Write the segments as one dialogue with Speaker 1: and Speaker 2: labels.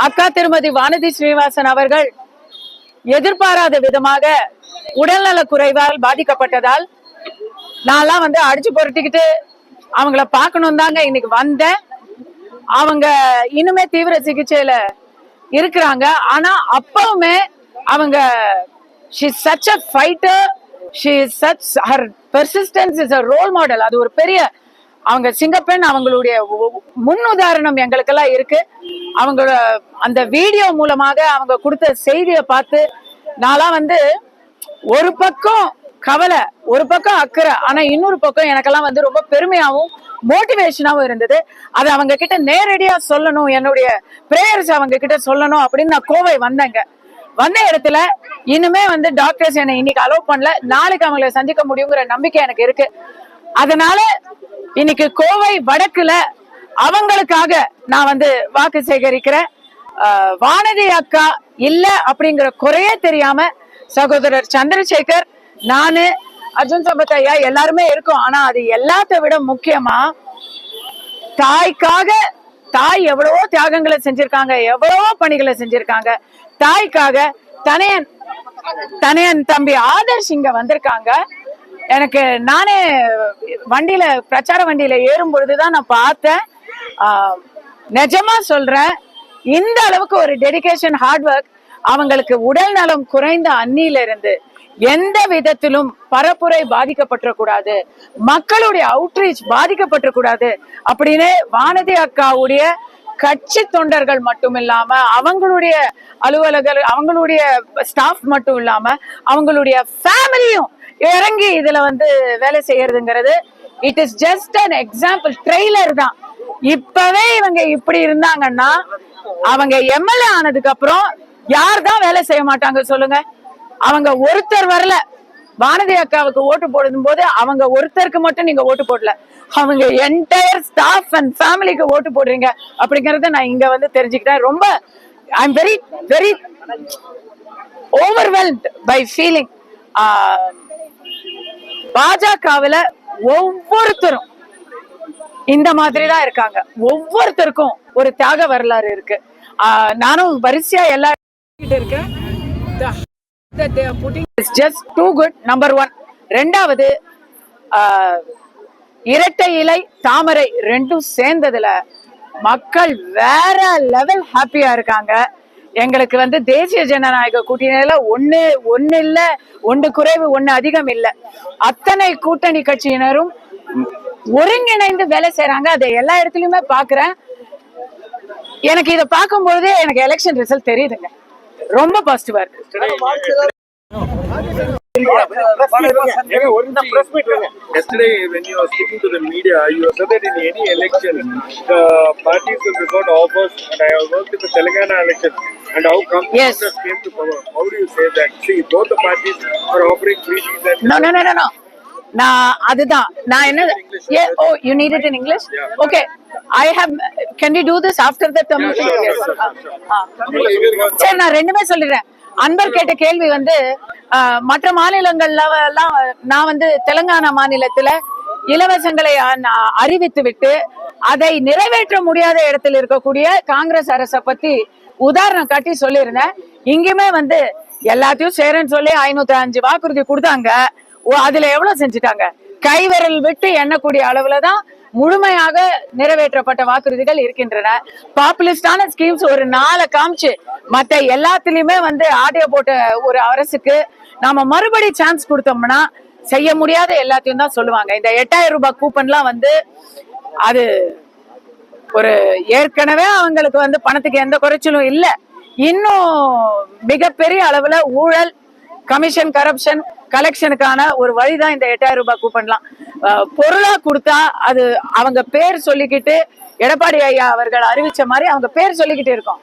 Speaker 1: அக்கா திருமதி வானதி ஸ்ரீனிவாசன் அவர்கள் எதிர்பாராத விதமாக உடல்நல குறைவால் பாதிக்கப்பட்டதால் நான்லாம் அடிச்சு பொருட்டிக்கிட்டு அவங்கள பார்க்கணும் தாங்க இன்னைக்கு வந்தேன். அவங்க இன்னுமே தீவிர சிகிச்சையில இருக்கிறாங்க. ஆனா அப்பவுமே அவங்க she is such a fighter, she is such, her persistence is a role model. அது ஒரு பெரிய அவங்க சிங்கப்பெண், அவங்களுடைய முன் உதாரணம் எங்களுக்கெல்லாம் இருக்கு. அவங்களோட அந்த வீடியோ மூலமாக அவங்க கொடுத்த செய்தியை பார்த்து நான்லாம் ஒரு பக்கம் கவலை, ஒரு பக்கம் அக்கறை, ஆனா இன்னொரு பக்கம் எனக்கெல்லாம் ரொம்ப பெருமையாவும் மோட்டிவேஷனாவும் இருந்தது. அது அவங்க கிட்ட நேரடியா சொல்லணும், என்னுடைய பிரேயர்ஸ் அவங்க கிட்ட சொல்லணும் அப்படின்னு நான் கோவை வந்தேங்க. வந்த இடத்துல இன்னுமே டாக்டர்ஸ் என்னை இன்னைக்கு அலோவ் பண்ணல, நாளைக்கு அவங்களை சந்திக்க முடியுங்கிற நம்பிக்கை எனக்கு இருக்கு. அதனால இன்னைக்கு கோவை வடக்குல அவங்களுக்காக நான் வாக்கு சேகரிக்கிறேன். வானதி அக்கா இல்ல அப்படிங்கிற குறையே தெரியாம சகோதரர் சந்திரசேகர், நானு, அர்ஜுன் சம்பத் ஐயா எல்லாருமே இருக்கோம். ஆனா அது எல்லாத்த விட முக்கியமா தாய்க்காக, தாய் எவ்வளவோ தியாகங்களை செஞ்சிருக்காங்க, எவ்வளவோ பணிகளை செஞ்சிருக்காங்க. தாய்க்காக தனையன் தம்பி ஆதர்ஷ் இங்க வந்திருக்காங்க. எனக்கு நானே வண்டியில, பிரச்சார வண்டியில ஏறும் பொழுதுதான் நான் பார்த்தேன். நிஜமா சொல்றேன், இந்த அளவுக்கு ஒரு டெடிகேஷன், ஹார்ட் ஒர்க். அவங்களுக்கு உடல் நலம் குறைந்த அன்னியில இருந்து எந்த விதத்திலும் பரப்புரை பாதிக்கப்பட்டக்கூடாது, மக்களுடைய அவுட்ரீச் பாதிக்கப்பட்டக்கூடாது அப்படின்னு வானதி அக்காவுடைய கட்சி தொண்டர்கள் மட்டும் இல்லாம, அவங்களுடைய அலுவலர்கள், அவங்களுடைய ஸ்டாஃப் மட்டும் இல்லாம, அவங்களுடைய ஃபேமிலியும் இறங்கி இதுல வேலை செய்யறதுங்கிறது it is just an example, trailer தான். இப்பவே இவங்க இப்படி இருந்தாங்கன்னா அவங்க எம்எல்ஏ ஆனதுக்கு அப்புறம் யார் தான் வேலை செய்ய மாட்டாங்க சொல்லுங்க? அவங்க ஒருத்தர் வரல. வானதி அக்காவுக்கு ஓட்டு போடும் போது அவங்க ஒருத்தருக்கு மட்டும் நீங்க ஓட்டு போடல, அவங்க என்டையர் ஸ்டாஃப் அண்ட் ஃபேமிலிக்கு ஓட்டு போடுறீங்க அப்படிங்கறத நான் இங்க தெரிஞ்சுக்கிட்டேன். ரொம்ப I am very very overwhelmed by feeling. பாஜகவுல ஒவ்வொருத்தரும் இந்த மாதிரி தான் இருக்காங்க. ஒவ்வொருத்தருக்கும் ஒரு தியாக வரலாறு இருக்கு. நானும் வரிசையா எல்லா இருக்கேன். that they are putting is just too good. number 1. ரெண்டாவது, இரட்டை இலை தாமரை ரெண்டும் சேர்ந்ததுல மக்கள் வேற லெவல் ஹாப்பியா இருக்காங்க. எங்களுக்கு தேசிய ஜனநாயக கூட்டணியில ஒண்ணு இல்ல, ஒன்று குறைவு ஒண்ணு அதிகம் இல்ல, அத்தனை கூட்டணி கட்சியினரும் ஒருங்கிணைந்து வேலை செய்யறாங்க. அதை எல்லா இடத்துலயுமே பாக்குறேன். எனக்கு இதை பார்க்கும்போது எனக்கு எலெக்ஷன் ரிசல்ட் தெரியுதுங்க, ரொம்ப பாசிட்டிவா இருக்கு.
Speaker 2: Yesterday, when you were speaking to the media, you said that in any election, the parties will resort offers, and I have worked in the Telangana election, and how come Congress came to power? How do you say that? See, both the parties are offering free things.
Speaker 1: No. நான் அதுதான் நான் என்ன, oh, you need it in English?
Speaker 2: Yeah.
Speaker 1: Okay, I have, can we do this after the commission?
Speaker 2: Yes.
Speaker 1: சரி, நான் ரெண்டுமே சொல்லிடுறேன். அன்பர் கேட்ட கேள்வி மற்ற மாநிலங்கள்ல எல்லாம் நான் தெலுங்கானா மாநிலத்துல இலவசங்களை அறிவித்து விட்டு அதை நிறைவேற்ற முடியாத இடத்துல இருக்கக்கூடிய காங்கிரஸ் அரசை பத்தி உதாரணம் காட்டி சொல்லியிருந்தேன். இங்குமே எல்லாத்தையும் சேரன்னு சொல்லி 505 வாக்குறுதி கொடுத்தாங்க. அதுல எவ்வளவு செஞ்சுட்டாங்க? கைவிரல் விட்டு எண்ணக்கூடிய அளவுலதான் முழுமையாக நிறைவேற்றப்பட்ட வாக்குறுதிகள் இருக்கின்றன. பாப்புலிஸ்டான ஸ்கீம்ஸ் ஒரு 4 காமிச்சு மத்த எல்லாத்திலயுமே ஆடியோ போட்ட ஒரு அரசுக்கு நாம மறுபடி சான்ஸ் கொடுத்தோம்னா செய்ய முடியாத எல்லாத்தையும் தான் சொல்லுவாங்க. இந்த 8000 ரூபாய் கூப்பன்லாம் அது ஒரு ஏற்கனவே அவங்களுக்கு பணத்துக்கு எந்த குறைச்சலும் இல்ல. இன்னும் மிகப்பெரிய அளவுல ஊழல், கமிஷன், கரப்ஷன், கலெக்ஷனுக்கான ஒரு வழிதான் இந்த 8000 ரூபாய் கூப்பன்லாம். பொருளா கொடுத்தா அது அவங்க பேர் சொல்லிக்கிட்டு, எடப்பாடி ஐயா அவர்கள் அறிவிச்ச மாதிரி அவங்க பேர் சொல்லிக்கிட்டு இருக்கோம்.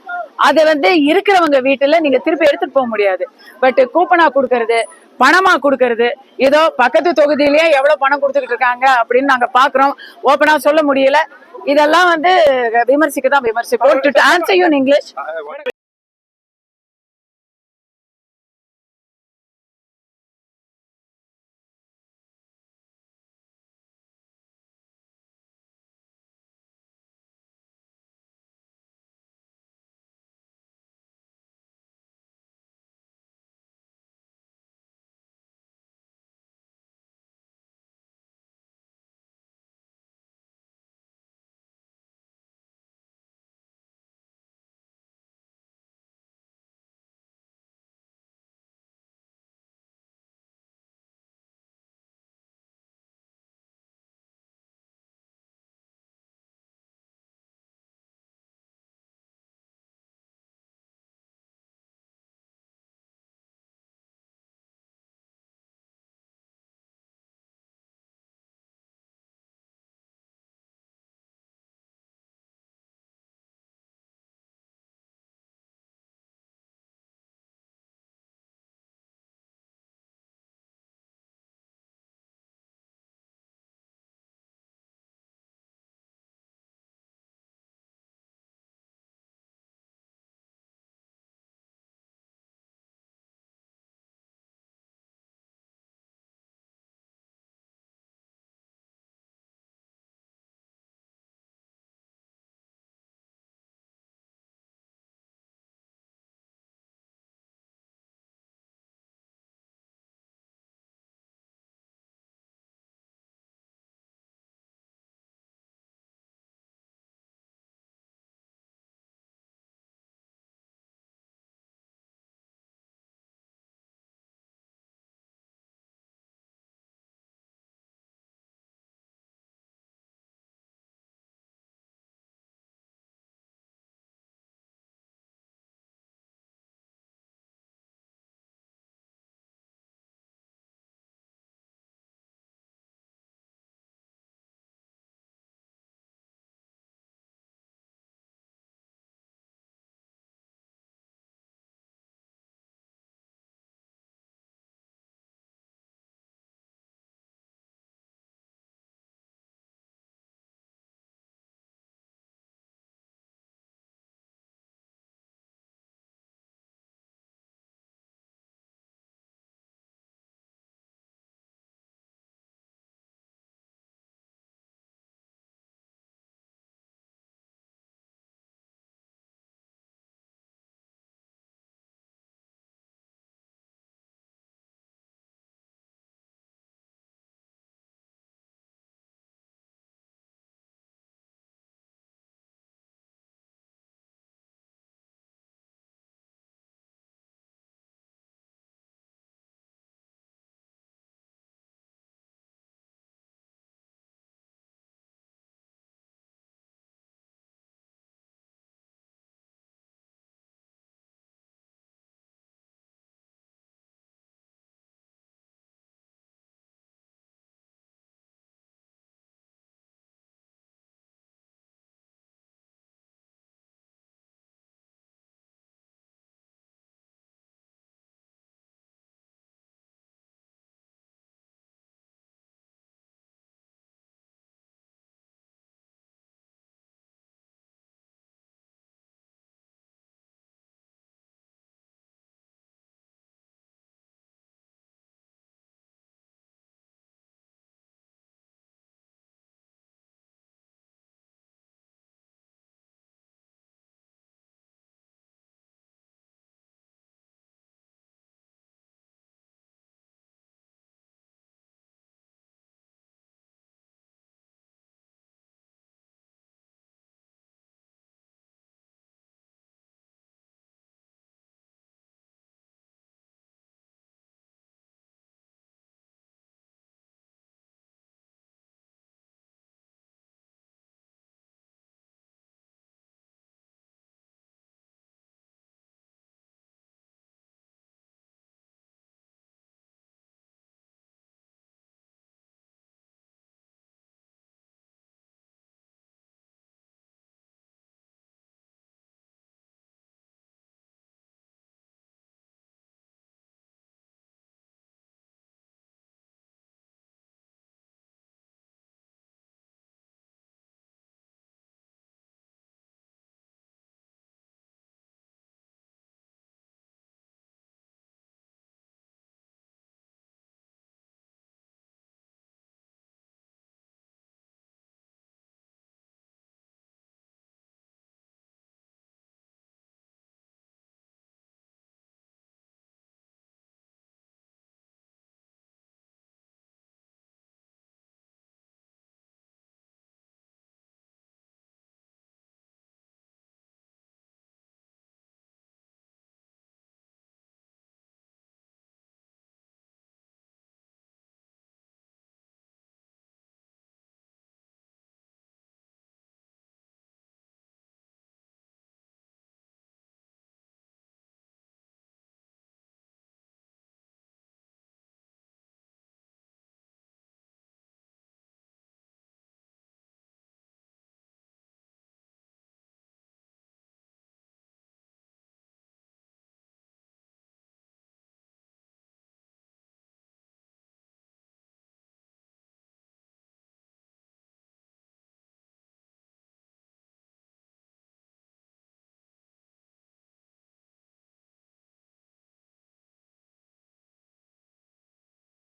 Speaker 1: அது இருக்கிறவங்க வீட்டுல நீங்க திருப்பி எடுத்துட்டு போக முடியாது. பட் கூப்பனா கொடுக்கறது, பணமா கொடுக்கறது, ஏதோ பக்கத்து தொகுதியிலேயே எவ்வளவு பணம் கொடுத்துக்கிட்டு இருக்காங்க அப்படின்னு நாங்க பாக்குறோம். ஓப்பனா சொல்ல முடியல. இதெல்லாம் விமர்சிக்கதான் விமர்சிப்போம். To answer you in English.